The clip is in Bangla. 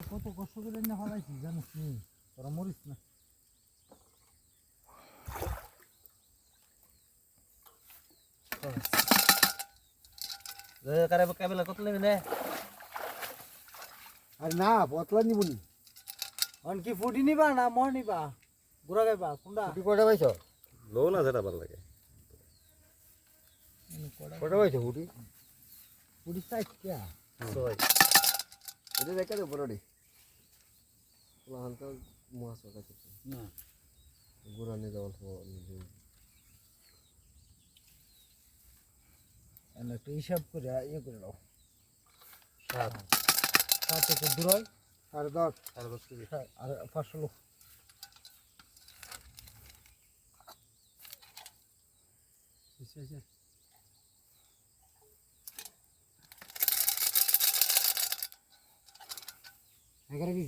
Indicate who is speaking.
Speaker 1: কত কষ্ট করে না ফলাইছি জানিস নি, তোরা মরিস না।
Speaker 2: কাবেলা কত নেবে না?
Speaker 1: আর না পতলা নিবনি অন কি ফুটি নিবা না মোহ নিবা গুড়া গাইবা কোনটা
Speaker 3: ফুটি কটা পাইছ?
Speaker 2: লো না যেটা ভালো লাগে।
Speaker 3: কটা পাইছ ফুটি?
Speaker 1: ফুটি সাইজ কিয়া
Speaker 2: সবাই
Speaker 3: এটা দেখা দে বড় রে হালকা মাছ কাছে
Speaker 1: না
Speaker 3: গুড়া নিয়ে যাওয়ার পর
Speaker 1: এনে একটু হিসাব করে ইয়ে করে দাও।
Speaker 2: 7
Speaker 1: 7 থেকে দূরই আর 10
Speaker 2: কেজি।
Speaker 1: আর 500 লোক এগারো কেজি